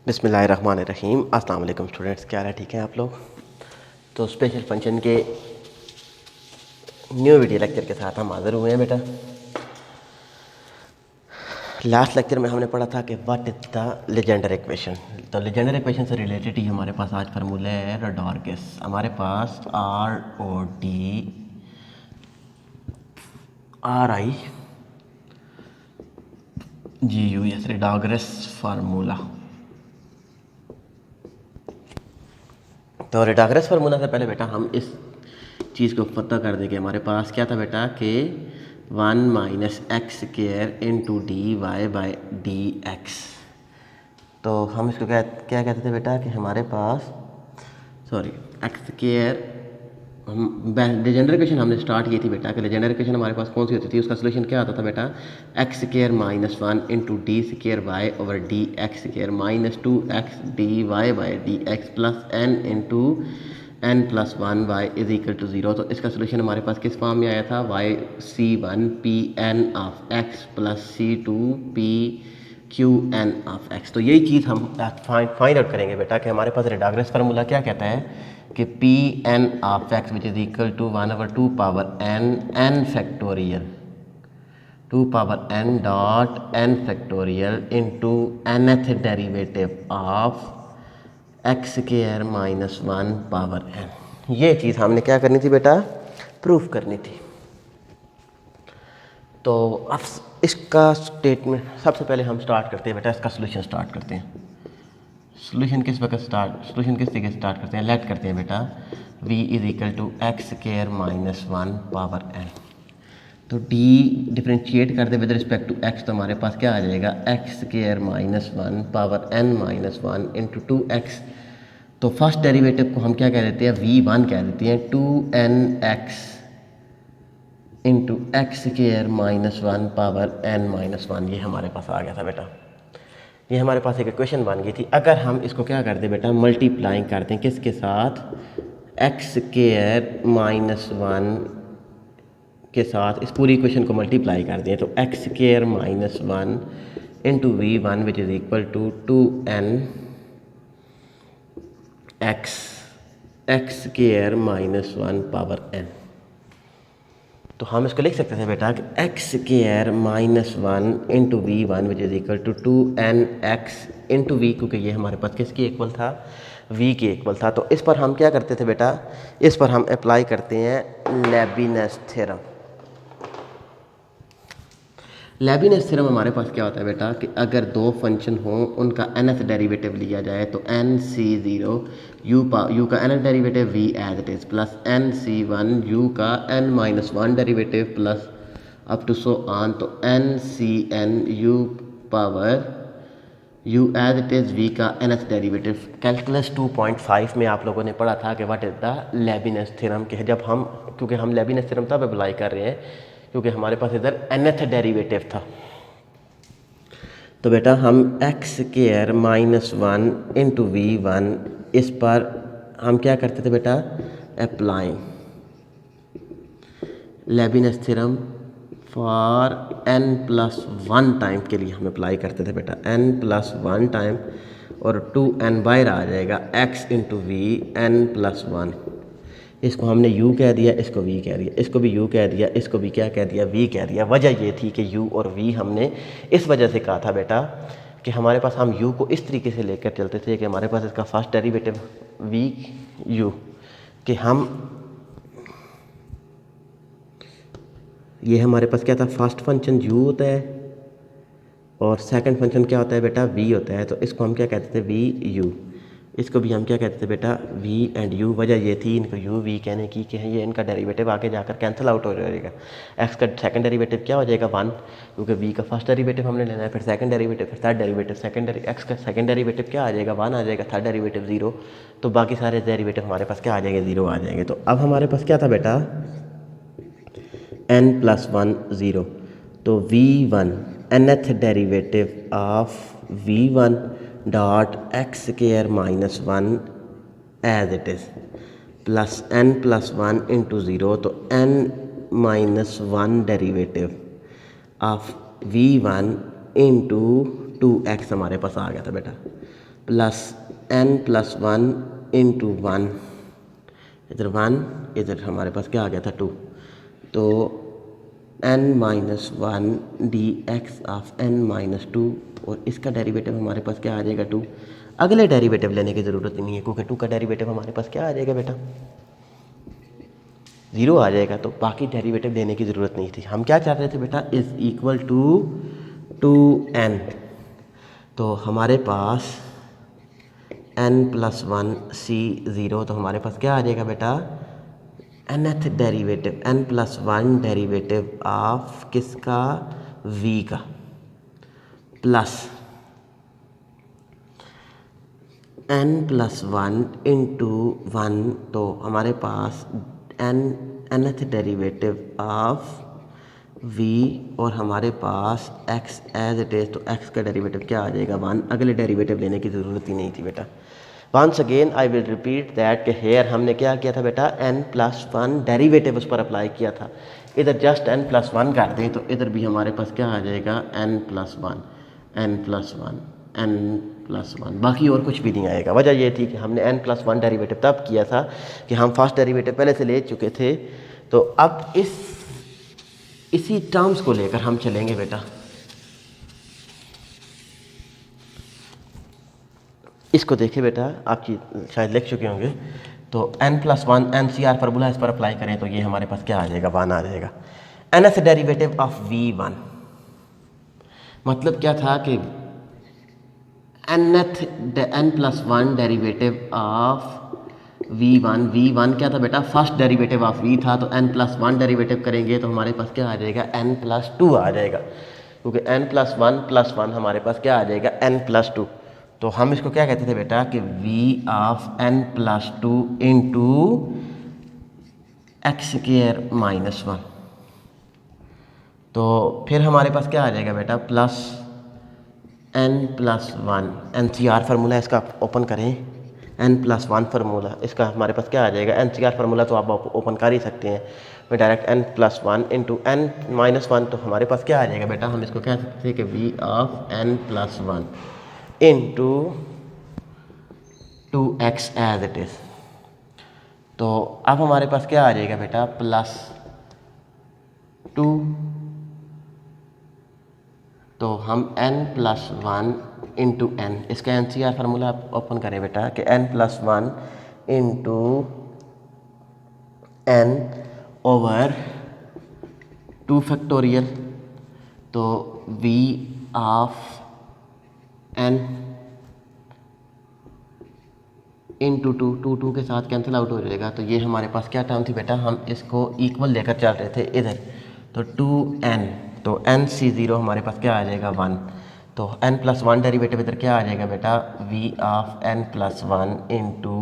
बिस्मिल्लाहिर्रहमानिर्रहीम। अस्सलाम वालेकुम स्टूडेंट्स, क्या है, ठीक हैं आप लोग। तो स्पेशल फंक्शन के न्यू वीडियो लेक्चर के साथ हम हाज़िर हुए हैं बेटा। लास्ट लेक्चर में हमने पढ़ा था कि what is the Legender equation. तो लेजेंडर इक्वेशन से रिलेटेड ही हमारे पास आज फार्मूला है रेडॉर्गस। हमारे पास RODRIGUS रेडॉर्गस फार्मूला। तो रेडॉर्गस फार्मूला से पहले बेटा हम इस चीज़ को पता कर दें कि हमारे पास क्या था बेटा कि 1 minus x square into d y by d x. तो हम इसको क्या कहते थे बेटा कि हमारे पास एक्स स्क्वायर, हम लेजेंडर इक्वेशन हमने स्टार्ट की थी बेटा कि लेजेंडर इक्वेशन हमारे पास कौन सी होती थी, उसका सोल्यूशन क्या आता था बेटा, x square minus 1 into d square y over d x square minus 2x d y by d x plus n into n plus 1 y is equal to 0। तो इसका सोल्यूशन हमारे पास किस फॉर्म में आया था, y c1 p n of x plus c2 p q n of x। तो यही चीज़ हम फाइंड आउट करेंगे बेटा कि हमारे पास रेडॉर्गस फार्मूला क्या कहता है कि P n of x which is equal to 1/2 power n factorial 2 power n dot n factorial into nth derivative of x square minus 1 power n। ये चीज़ हमने क्या करनी थी बेटा, प्रूफ करनी थी। तो अब इसका स्टेटमेंट सबसे पहले हम स्टार्ट करते हैं बेटा, इसका सोल्यूशन स्टार्ट करते हैं। सोल्यूशन किस तरीके से स्टार्ट करते हैं, लेट करते हैं बेटा v is equal to x square minus 1 power n। तो d डिफ्रेंशिएट कर दे विद रिस्पेक्ट टू x, तो हमारे पास क्या आ जाएगा, x square minus 1 power n minus 1 into 2x। तो फर्स्ट डेरिवेटिव को हम क्या कह देते हैं, v1 कह देते हैं, 2nx into x square minus 1 power n minus 1। ये हमारे पास आ गया था बेटा, ये हमारे पास एक इक्वेशन बन गई थी। अगर हम इसको क्या करते बेटा, मल्टीप्लाइंग करते हैं किसके साथ, एक्स स्क्वायर माइनस 1 के साथ इस पूरी इक्वेशन को मल्टीप्लाई कर दें, तो x square minus 1 into v1 which is equal to 2n x square minus 1 power n। तो हम इसको लिख सकते थे बेटा कि x square minus 1 into v1 which is equal to 2nx into v, क्योंकि ये हमारे पास किसकी इक्वल था, v की इक्वल था। तो इस पर हम क्या करते थे बेटा, इस पर हम अप्लाई करते हैं लेबिनस थ्योरम। लेबिनस थ्योरम हमारे पास क्या होता है बेटा कि अगर दो फंक्शन हों उनका nth डेरिवेटिव लिया जाए तो nc0 u का nth derivative v as it is plus nc1 u का n-1 derivative plus up to so on, तो ncn u power u as it is v का nth डेरिवेटिव। कैलकुलस 2.5 में आप लोगों ने पढ़ा था कि what is the Leibniz theorem के, जब हम क्योंकि हम लेबिनस थ्योरम तब अप्लाई कर रहे हैं क्योंकि हमारे पास इधर nth डेरिवेटिव था। तो बेटा हम x square minus 1 into v1 इस पर हम क्या करते थे बेटा, applying Leibniz theorem for n+1 time के लिए हम अप्लाई करते थे बेटा, n+1 टाइम, और 2n बाहर आ जाएगा x इंटू v n+1। इसको हमने u कह दिया, इसको v कह दिया, इसको भी u कह दिया, इसको भी क्या कह दिया, v कह दिया। वजह ये थी कि u और v हमने इस वजह से कहा था बेटा कि हमारे पास हम u को इस तरीके से लेकर चलते थे कि हमारे पास इसका फर्स्ट डेरिवेटिव v u, कि हम ये हमारे पास क्या था, फर्स्ट फंक्शन u होता है और सेकंड फंक्शन क्या होता है बेटा, v होता है। तो इसको हम क्या कहते थे, v u, इसको भी हम क्या कहते थे बेटा, v एंड u। वजह ये थी इनको u v कहने की कि ये इनका डेरिवेटिव आगे जाकर कैंसिल आउट हो जाएगा। x का सेकंड डेरिवेटिव क्या हो जाएगा, 1, क्योंकि v का फर्स्ट डेरिवेटिव हमने लेना है, फिर सेकंड डेरिवेटिव, फिर थर्ड डेरिवेटिव, x का सेकंड डेरिवेटिव क्या आ जाएगा, 1 आ जाएगा, थर्ड डेरिवेटिव 0, तो बाकी सारे डेरिवेटिव हमारे पास क्या आ जाएंगे, 0 आ जाएंगे। तो अब हमारे पास क्या था बेटा, n+1 0, तो v1 nth derivative of v1 dot x square minus 1 as it is plus n+1 into 0, तो n-1 derivative of v1 into 2x हमारे पास आ गया था बेटा। Plus n plus one into one, इधर वन, इधर हमारे पास क्या आ गया था 2, तो n minus one D x of n minus 2, और इसका डेरिवेटिव हमारे पास क्या आ जाएगा 2। अगले डेरिवेटिव लेने की ज़रूरत नहीं है क्योंकि 2 का डेरिवेटिव हमारे पास क्या आ जाएगा बेटा 0 आ जाएगा, तो बाकी डेरिवेटिव लेने की ज़रूरत नहीं थी। हम क्या चाह रहे थे बेटा इज़ इक्वल टू 2n, तो हमारे पास n प्लस वन सी 0, तो हमारे पास क्या आ जाएगा बेटा nth derivative n plus one derivative of किसका v का, plus n plus one into one, तो हमारे पास nth डेरिवेटिव ऑफ v, और हमारे पास x एज इट इज़, तो x का डेरिवेटिव क्या आ जाएगा 1। अगले डेरिवेटिव लेने की ज़रूरत ही नहीं थी बेटा। Once again I will repeat that कि हेयर हमने क्या किया था बेटा n प्लस वन डेरिवेटिव उस पर अप्लाई किया था, इधर जस्ट n प्लस वन कर दें तो इधर भी हमारे पास क्या आ जाएगा n plus one, n plus one, n plus one, बाकी और कुछ भी नहीं आएगा। वजह ये थी कि हमने n प्लस वन डेरिवेटिव तब किया था कि हम फर्स्ट डेरिवेटिव पहले से ले चुके थे, तो अब इसी टर्म्स को लेकर हम चलेंगे बेटा। इसको देखिए बेटा, आप शायद लिख चुके होंगे, तो n plus one NCR formula इस पर अप्लाई करें तो ये हमारे पास क्या आ जाएगा 1 आ जाएगा। nth डेरिवेटिव ऑफ v1, मतलब क्या था कि n plus one derivative of v1 क्या था बेटा फर्स्ट डेरिवेटिव ऑफ v था, तो n प्लस वन डेरिवेटिव करेंगे तो हमारे पास क्या आ जाएगा n प्लस टू आ जाएगा, क्योंकि n प्लस वन हमारे पास क्या आ जाएगा n प्लस टू। तो हम इसको क्या कहते थे बेटा कि v of n plus two into x square minus one, तो फिर हमारे पास क्या आ जाएगा बेटा plus n plus one, NCR formula इसका ओपन करें, n प्लस वन फार्मूला इसका हमारे पास क्या आ जाएगा NCR फार्मूला, तो आप ओपन कर ही सकते हैं, मैं direct n plus one into n minus one, तो हमारे पास क्या आ जाएगा बेटा हम इसको कह सकते हैं कि v of n plus one into 2x as it is. तो अब हमारे पास क्या आ जाएगा बेटा प्लस 2, तो हम n plus one into n, इसका NCR फार्मूला आप ओपन करें बेटा कि n plus one into n over 2 factorial, तो v of n into two के साथ कैंसिल आउट हो जाएगा, तो ये हमारे पास क्या टर्म थी बेटा हम इसको इक्वल लेकर चल रहे थे इधर, तो 2n, तो n C0 हमारे पास क्या आ जाएगा 1, तो n प्लस वन डेरिवेटिव इधर क्या आ जाएगा बेटा v of n plus one into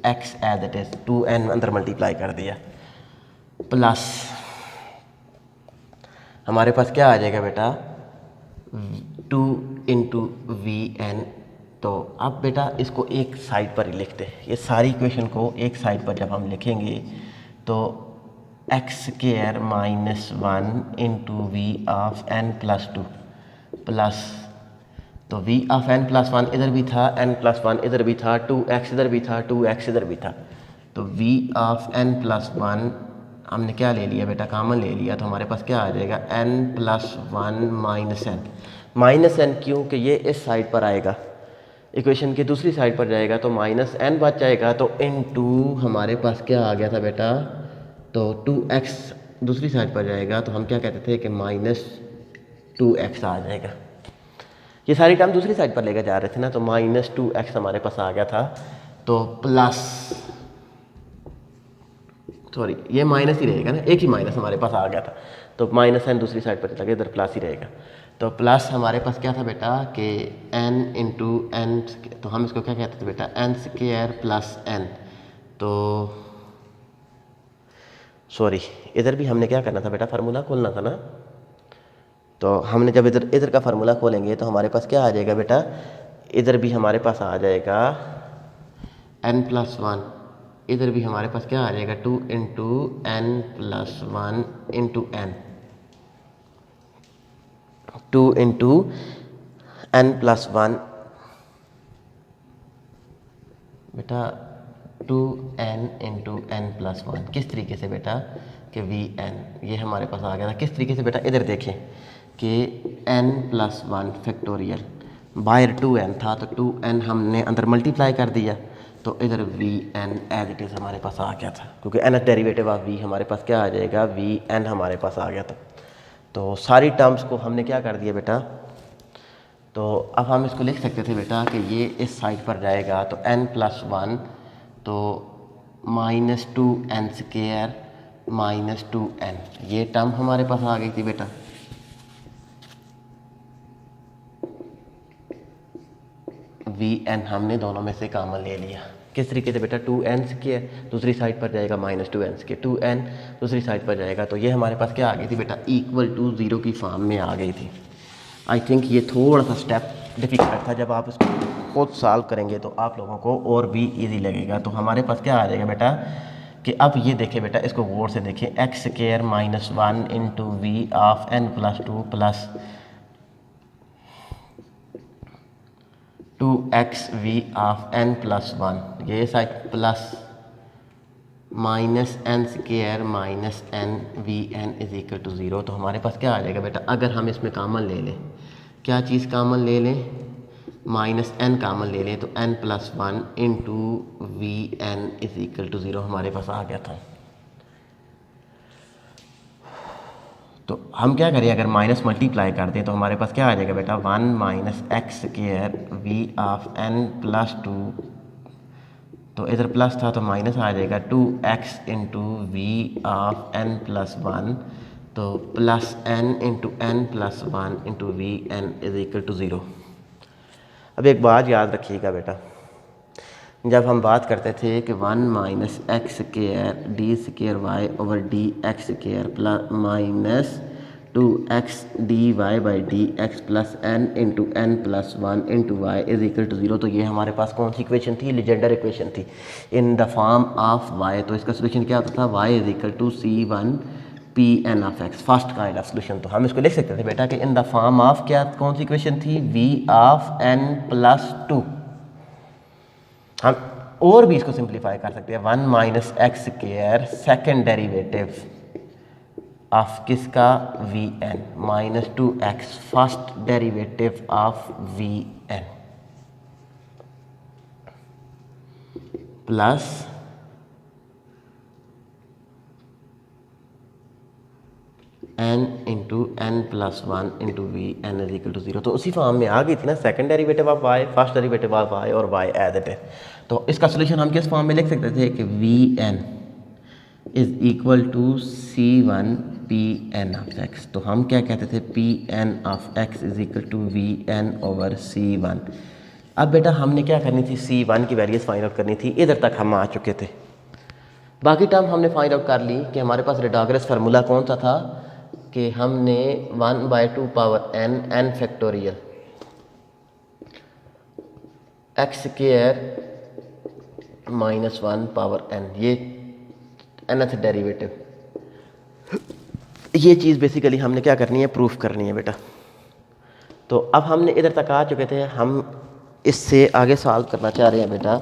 x as it is, 2n अंदर मल्टीप्लाई कर दिया, प्लस हमारे पास क्या आ जाएगा बेटा 2 इंटू वी एन। तो अब बेटा इसको एक साइड पर ही लिखते हैं, ये सारी इक्वेशन को एक साइड पर जब हम लिखेंगे तो x square minus one into v of n plus two, plus तो v of n plus one इधर भी था, n प्लस वन इधर भी था, 2x इधर भी था, 2x इधर भी था, तो v of n plus one हमने क्या ले लिया बेटा कॉमन ले लिया, तो हमारे पास क्या आ जाएगा n plus one minus n क्योंकि ये इस साइड पर आएगा, इक्वेशन की दूसरी साइड पर जाएगा तो माइनस n बच जाएगा, तो इनटू हमारे पास क्या आ गया था बेटा, तो 2x दूसरी साइड पर जाएगा तो हम क्या कहते थे कि माइनस 2x आ जाएगा। ये सारी टर्म दूसरी साइड पर लेकर जा रहे थे ना, तो माइनस 2x हमारे पास आ गया था, तो प्लस सॉरी ये माइनस ही रहेगा ना, एक ही माइनस हमारे पास आ गया था, तो माइनस n दूसरी साइड पर चला गया, इधर प्लस ही रहेगा, तो प्लस हमारे पास क्या था बेटा कि n इंटू एन, तो हम इसको क्या कहते थे बेटा n स्क्वायर प्लस n, तो सॉरी इधर भी हमने क्या करना था बेटा फार्मूला खोलना था ना, तो हमने जब इधर का फार्मूला खोलेंगे तो हमारे पास क्या आ जाएगा बेटा, इधर भी हमारे पास आ जाएगा n प्लस वन, इधर भी हमारे पास क्या आ जाएगा 2 into n plus one into n, 2 into n plus one बेटा 2n into n plus one. किस तरीके से बेटा कि vn ये हमारे पास आ गया था। किस तरीके से बेटा, इधर देखें कि n प्लस वन फैक्टोरियल बाहर 2n था तो 2n हमने अंदर मल्टीप्लाई कर दिया तो इधर vn एज इट इज़ हमारे पास आ गया था, क्योंकि nth डेरिवेटिव ऑफ v हमारे पास क्या आ जाएगा, vn हमारे पास आ गया था। तो सारी टर्म्स को हमने क्या कर दिया बेटा, तो अब हम इसको लिख सकते थे बेटा कि ये इस साइड पर जाएगा तो n प्लस वन तो minus two n square minus two n, ये टर्म हमारे पास आ गई थी बेटा। vn हमने दोनों में से कॉमन ले लिया। किस तरीके से बेटा, 2n स्केयर दूसरी साइड पर जाएगा माइनस 2n स्केयर, 2n दूसरी साइड पर जाएगा तो ये हमारे पास क्या आ गई थी बेटा, इक्वल टू 0 की फॉर्म में आ गई थी। आई थिंक ये थोड़ा सा स्टेप डिफिकल्ट था, जब आप इसको खुद सॉल्व करेंगे तो आप लोगों को और भी इजी लगेगा। तो हमारे पास क्या आ जाएगा बेटा कि अब ये देखें बेटा, इसको गौर से देखें, x square minus one into v of n plus two plus 2xv of n plus one, ये side plus minus n square minus n v n is equal to 0। तो हमारे पास क्या आ जाएगा बेटा, अगर हम इसमें कॉमन ले लें, क्या चीज़ कॉमन ले लें, माइनस एन कॉमन ले लें तो n plus one into v n is equal to 0 हमारे पास आ गया था। तो हम क्या करें, अगर माइनस मल्टीप्लाई कर दें तो हमारे पास क्या आ जाएगा बेटा, one minus x square v of n plus two, तो इधर प्लस था तो माइनस आ जाएगा 2x into v of n plus one, तो plus n into n plus one into v n is equal to 0। अब एक बात याद रखिएगा बेटा, जब हम बात करते थे कि one minus x square d square y over d x square plus minus 2x d y by d x plus n into n plus one into y is equal to 0, तो ये हमारे पास कौन सी इक्वेशन थी, Legendre equation थी in the form of y। तो इसका सोल्यूशन क्या होता था, y is equal to c one P n of x, first kind of solution. तो हम इसको लिख सकते थे बेटा कि इन द फॉर्म ऑफ, क्या कौन सी इक्वेशन थी, v of n plus two. हम और भी इसको सिंप्लीफाई कर सकते हैं, one minus x square second derivative of किसका, v n minus 2x first derivative of v n plus n into n plus one into v n is equal to 0। तो उसी फॉर्म में आ गई थी ना, second derivative of y first derivative of y और y as it is. तो इसका सोल्यूशन हम किस फॉर्म में लिख सकते थे कि v n is equal to c one P n of x. तो हम क्या कहते थे, p n of x is equal to v n over c one. अब बेटा हमने क्या करनी थी, सी वन की वैल्यूज फाइंड आउट करनी थी, इधर तक हम आ चुके थे। बाकी टर्म हमने फाइंड आउट कर ली कि हमारे पास रेडाग्रस फार्मूला कौन सा था कि हमने 1/2 power n n factorial x square minus 1 power n, ये nth डेरिवेटिव, ये चीज़ बेसिकली हमने क्या करनी है, प्रूफ करनी है बेटा। तो अब हमने इधर तक आ चुके थे, हम इससे आगे सॉल्व करना चाह रहे हैं बेटा।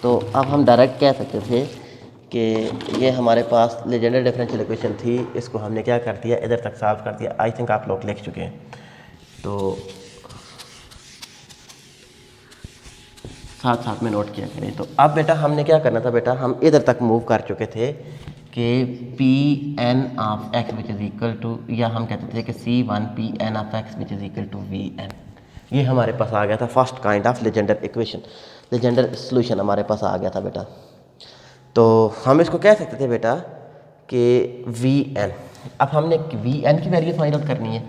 तो अब हम डायरेक्ट कह सकते थे कि ये हमारे पास लीजेंडर डिफरेंशियल इक्वेशन थी, इसको हमने क्या कर दिया, इधर तक सॉल्व कर दिया। आई थिंक आप लोग लिख चुके हैं, तो साथ साथ में नोट किया करें। तो अब बेटा हमने क्या करना था बेटा, हम इधर तक मूव कर चुके थे कि P n of x which is equal to, या हम कहते थे कि C one P n of x which is equal to v n, ये हमारे पास आ गया था first kind of Legendre equation, Legendre solution हमारे पास आ गया था बेटा। तो हम इसको कह सकते थे बेटा कि वी एन, अब हमने वी एन की वैल्यू फाइंड आउट करनी है।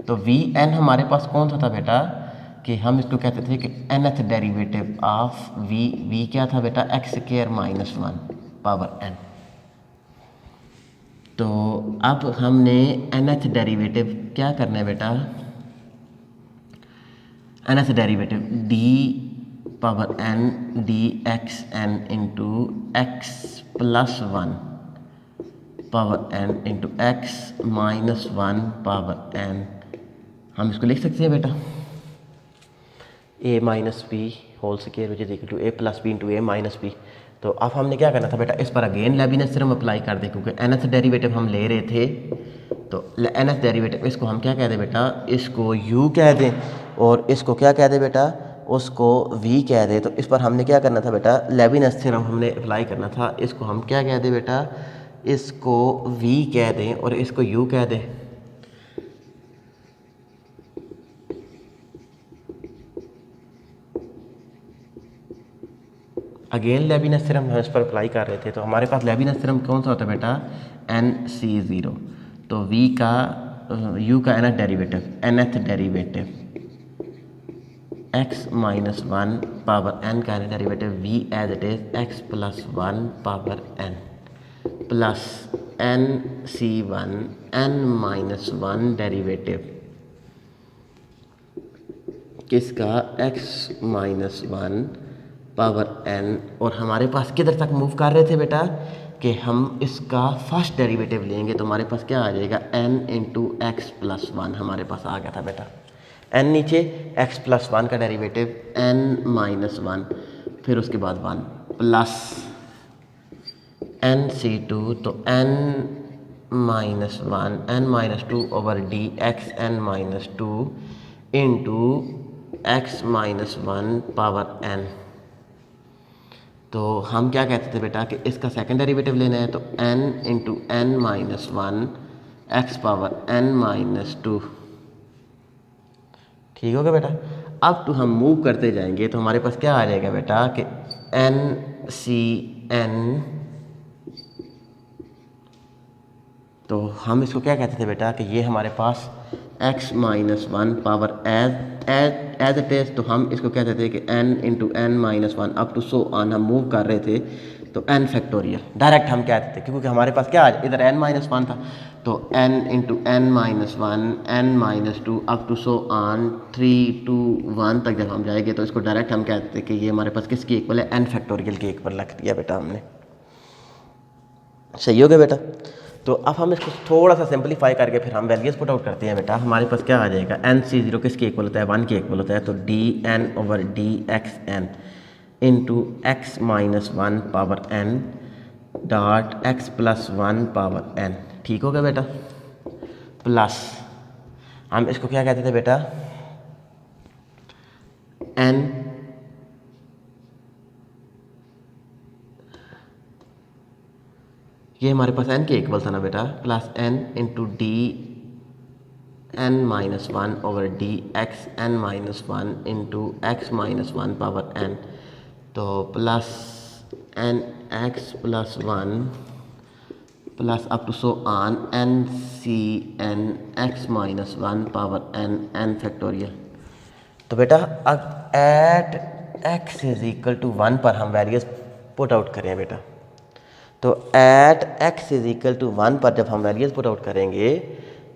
तो वी एन हमारे पास कौन सा था बेटा कि हम इसको कहते थे कि nth डेरिवेटिव ऑफ वी क्या था बेटा, x square minus 1 power n। तो अब हमने nth डेरिवेटिव क्या करना है बेटा, nth derivative d power n d x n into x plus 1 power n into x minus 1 power n, हम इसको लिख सकते हैं बेटा। A minus b whole square which is equal to a plus b into a minus b. तो अब हमने क्या करना था बेटा, इस पर अगेन लेविनस थ्योरम अप्लाई कर दें, क्योंकि nth डेरिवेटिव हम ले रहे थे। तो nth डेरिवेटिव इसको हम क्या कह दें बेटा, इसको u कह दें, और इसको क्या कह दें बेटा, उसको v कह दें। तो इस पर हमने क्या करना था बेटा, लेविनस थ्योरम हमने अप्लाई करना था। इसको हम क्या कह दें बेटा, इसको v कह दें और इसको u कह दें। अगेन लेविनस थ्योरम हम इस पर अप्लाई कर रहे थे। तो हमारे पास लेविनस थ्योरम कौन सा होता है बेटा, NC0। तो v का u का nth derivative x minus 1 power n का nth derivative v as it is x plus 1 power n plus NC1 n minus 1 derivative किसका, x माइनस 1 पावर n। और हमारे पास किधर तक मूव कर रहे थे बेटा, कि हम इसका फर्स्ट डेरिवेटिव लेंगे। तो हमारे पास क्या आ जाएगा, n इंटू एक्स प्लस 1 हमारे पास आ गया था बेटा। n नीचे, x प्लस 1 का डेरिवेटिव n माइनस 1, फिर उसके बाद 1 प्लस NC2, तो n minus 1 n minus 2 over d x n minus 2 into x minus 1 power n। तो हम क्या कहते थे बेटा कि इसका सेकंड डेरिवेटिव लेना है, तो n into n minus 1 x power n minus 2। ठीक हो गया बेटा। अब तो हम मूव करते जाएंगे तो हमारे पास क्या आ जाएगा बेटा कि NCn। तो हम इसको क्या कहते थे बेटा कि ये हमारे पास x minus 1 power as it is. तो हम इसको कहते थे कि n into n minus 1 up to so on हम मूव कर रहे थे। तो n फैक्टोरियल डायरेक्ट हम कहते थे, क्योंकि हमारे पास क्या इधर n माइनस 1 था। तो n into n minus 1 n minus 2 up to so on 3 2 1 तक जब हम जाएंगे तो इसको डायरेक्ट हम कहते थे कि ये हमारे पास किसकी इक्वल है, n फैक्टोरियल के इक्वल रख दिया बेटा हमने। सही हो गया बेटा। तो अब हम इसको थोड़ा सा सिंपलीफाई करके फिर हम वैल्यूज पुट आउट करते हैं बेटा। हमारे पास क्या आ जाएगा, NC0 किसके इक्वल होता है, 1 के इक्वल होता है। तो dn over dxn into x minus 1 power n dot x plus 1 power n। ठीक हो गया बेटा। प्लस हम इसको क्या कहते थे बेटा, n ये हमारे पास n के इक्वल था ना बेटा, plus n into d n minus 1 over d x n minus 1 into x minus 1 power n। तो plus n x plus 1 plus up to so on n c n x minus 1 power n n factorial. तो बेटा अब at x is equal to 1 पर हम values put out करें बेटा। तो at x is equal to 1 पर जब हम वैल्यूज पुट आउट करेंगे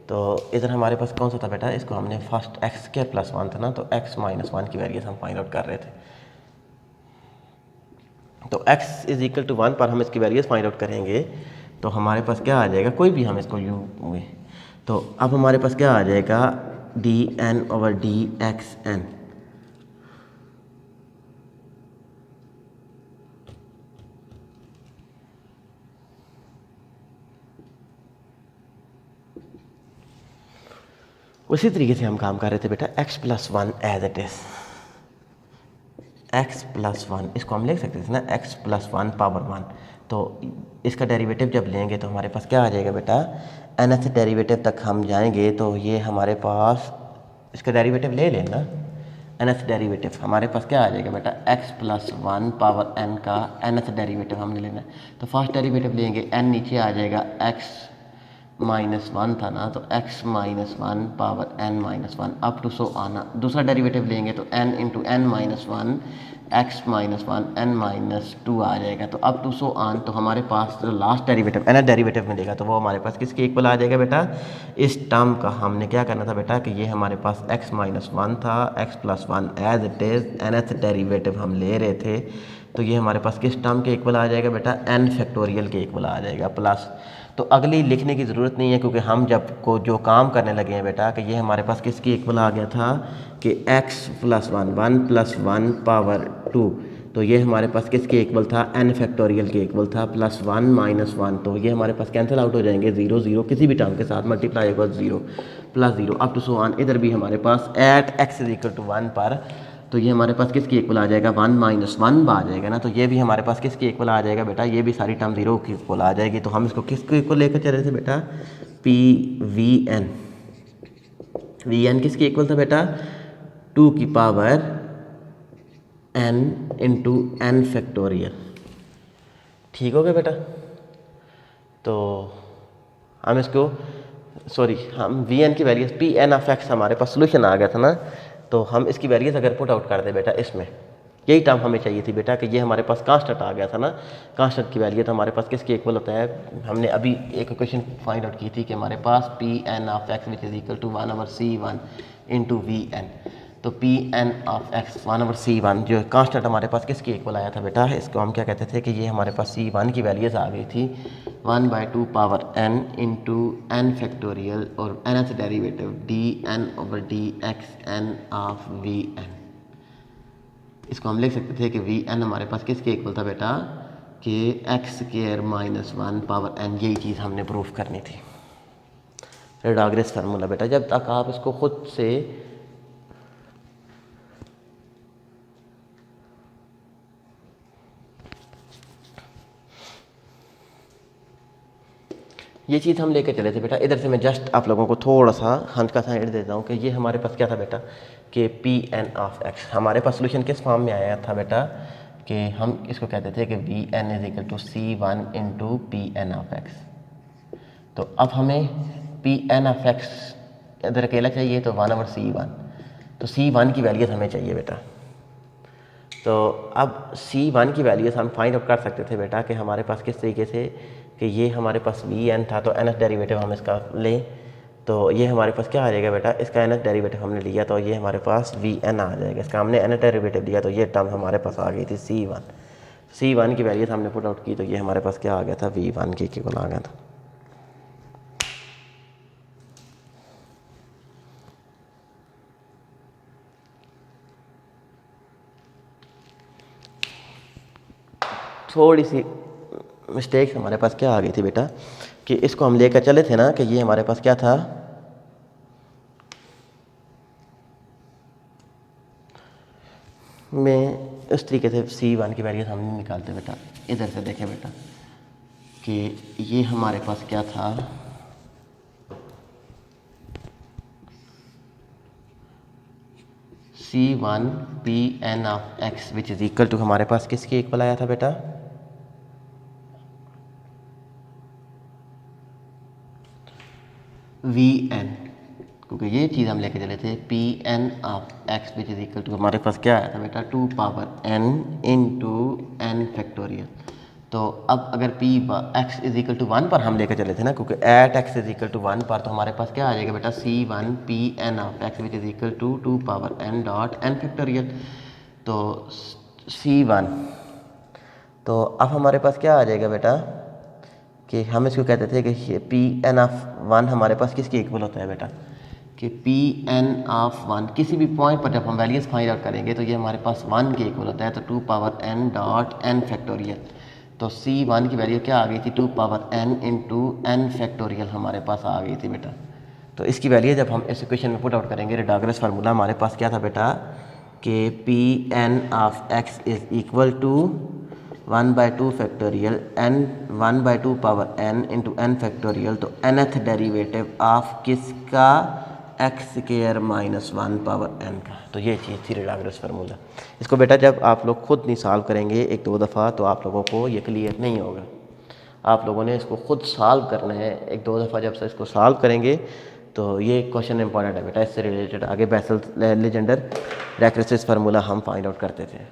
तो इधर हमारे पास कौन सा था बेटा, इसको हमने फर्स्ट x स्क्वायर प्लस 1 था ना, तो x माइनस 1 की वैल्यूज हम फाइंड आउट कर रहे थे। तो x इज इक्वल टू 1 पर हम इसकी वैल्यूज फाइंड आउट करेंगे तो हमारे पास क्या आ जाएगा, कोई भी हम इसको यू हुए। तो अब हमारे पास क्या आ जाएगा, d n over d x n. उसी तरीके से हम काम कर रहे थे बेटा, x plus 1 as it is x plus 1, इसको हम लिख सकते थे ना x प्लस 1 पावर 1। तो इसका डेरिवेटिव जब लेंगे तो हमारे पास क्या आ जाएगा बेटा, nth डेरिवेटिव तक हम जाएंगे तो ये हमारे पास इसका डेरिवेटिव ले लेना। nth डेरिवेटिव हमारे पास क्या आ जाएगा बेटा, x प्लस 1 पावर n का nth डेरिवेटिव हमने लेना है। तो फर्स्ट डेरिवेटिव लेंगे, n नीचे आ जाएगा x माइनस 1 था ना, तो x minus 1 power n minus 1 up to so on. दूसरा डेरिवेटिव लेंगे तो n into n minus 1 x minus 1 n minus 2 आ जाएगा। तो अप टू सो ऑन, तो हमारे पास जो लास्ट डेरिवेटिव nth डेरिवेटिव मिलेगा तो वो हमारे पास किसके इक्वल आ जाएगा बेटा, इस टर्म का हमने क्या करना था बेटा कि ये हमारे पास x माइनस 1 था, x plus 1 as it is nth derivative हम ले रहे थे। तो ये हमारे पास किस टर्म के इक्वल आ जाएगा बेटा, n फैक्टोरियल के इक्वल आ जाएगा। प्लस तो अगली लिखने की ज़रूरत नहीं है, क्योंकि हम जब को जो काम करने लगे हैं बेटा कि ये हमारे पास किसकी इक्वल आ गया था कि x + 1 1 + 1 पावर 2, तो ये हमारे पास किसके इक्वल था, n फैक्टोरियल के इक्वल था, +1 - 1, तो ये हमारे पास कैंसिल आउट हो जाएंगे, 0 0 किसी भी टर्म के साथ मल्टीप्लाई होगा 0 + 0 अप टू सो ऑन। इधर भी हमारे पास एट x = 1 पर, तो ये हमारे पास किसकी इक्वल आ जाएगा, 1 - 1 आ जाएगा ना, तो ये भी हमारे पास किसकी इक्वल आ जाएगा बेटा, ये भी सारी टर्म 0 की इक्वल आ जाएगी। तो हम इसको किसको इक्वल लेकर चल रहे थे बेटा, PVN। VN किसकी इक्वल था बेटा, 2 की पावर n × n फैक्टोरियल। ठीक हो गया बेटा। तो हम इसको हम Vn की वैल्यूज Pn(x) हमारे पास सोल्यूशन आ गया था ना, तो हम इसकी वैल्यूज अगर पुट आउट कर दे बेटा इसमें, यही टर्म हमें चाहिए थी बेटा कि ये हमारे पास कांस्टेंट आ गया था ना, कांस्टेंट की वैल्यू तो हमारे पास किसके इक्वल होता है, हमने अभी एक इक्वेशन फाइंड आउट की थी कि हमारे पास Pn(x) = 1/C1 × Vn, तो Pn(x) 1/C1 जो कांस्टेंट हमारे पास किसके इक्वल आया था बेटा, इसको हम क्या कहते थे कि ये हमारे पास C1 की वैल्यूज आ गई थी 1/2 पावर n × n फैक्टोरियल और nth derivative dn/dx n of Vn। इसको हम लिख सकते थे कि Vn हमारे पास किसके इक्वल था बेटा कि x² - 1 पावर n, यही चीज़ हमने प्रूफ करनी थी, रेडाग्रेस फार्मूला बेटा। जब तक आप इसको खुद से ये चीज़ हम लेकर चले थे बेटा, इधर से मैं जस्ट आप लोगों को थोड़ा सा हंस का साइड देता हूँ कि ये हमारे पास क्या था बेटा कि Pn(x) हमारे पास सोल्यूशन किस फॉर्म में आया था बेटा कि हम इसको कहते थे कि Vn = C1 × Pn(x). तो अब हमें Pn(x) इधर अकेला चाहिए, तो 1/C1, तो C1 की वैल्यूज हमें चाहिए बेटा। तो अब C1 की वैल्यूज हम फाइंड आउट कर सकते थे बेटा कि हमारे पास किस तरीके से कि ये हमारे पास Vn था, तो nth डेरिवेटिव हम इसका लें, तो ये हमारे पास क्या आ जाएगा बेटा, इसका nth डेरिवेटिव हमने लिया तो ये हमारे पास Vn आ जाएगा, इसका हमने nth डेरिवेटिव लिया तो ये टर्म हमारे पास आ गई थी C1 की वैल्यूज हमने पुट आउट की, तो ये हमारे पास क्या आ गया था, V1 के इक्वल आ गया था। थोड़ी सी मिस्टेक्स हमारे पास क्या आ गई थी बेटा कि इसको हम लेकर चले थे ना कि ये हमारे पास क्या था, मैं उस तरीके से C1 की वैल्यूज हम नहीं निकालते बेटा। इधर से देखें बेटा कि ये हमारे पास क्या था, C1 Pn(x) which is equal to हमारे पास किसके इक्वल आया था बेटा, Vn, क्योंकि ये चीज़ हम लेके चले थे Pn(x) which is equal to हमारे पास क्या आया था बेटा 2 पावर n × n फैक्टोरियल। तो अब अगर x = 1 पर हम लेकर चले थे ना, क्योंकि एट x = 1 पर, तो हमारे पास क्या आ जाएगा बेटा C1 Pn(x) which is equal to 2 power n dot n factorial. तो C1, तो अब हमारे पास क्या आ जाएगा बेटा कि हम इसको कहते थे कि Pn(1) हमारे पास किसके इक्वल होता है बेटा कि Pn(1) किसी भी पॉइंट पर जब हम वैल्यूज फाइंड आउट करेंगे तो ये हमारे पास 1 के इक्वल होता है, तो 2 power n dot n factorial. तो C1 की वैल्यू क्या आ गई थी, 2 पावर n × n फैक्टोरियल हमारे पास आ गई थी बेटा। तो इसकी वैल्यू जब हम इस इक्वेशन में पुट आउट करेंगे, रेडाग्रेस फार्मूला हमारे पास क्या था बेटा कि Pn(x) is equal to 1/2 factorial n 1/2 power n × n factorial, तो nth डेरिवेटिव ऑफ किसका x² - 1 पावर n का। तो ये चीज़ थी रेडाग्रेस फार्मूला। इसको बेटा जब आप लोग खुद नहीं सॉल्व करेंगे 1-2 दफ़ा तो आप लोगों को ये क्लियर नहीं होगा, आप लोगों ने इसको खुद सॉल्व करना है 1-2 दफ़ा। जब से इसको सॉल्व करेंगे तो ये क्वेश्चन इंपॉर्टेंट है बेटा, इससे रिलेटेड आगे बेसल लेजेंडर रेक्रेसिस फार्मूला हम फाइंड आउट करते थे।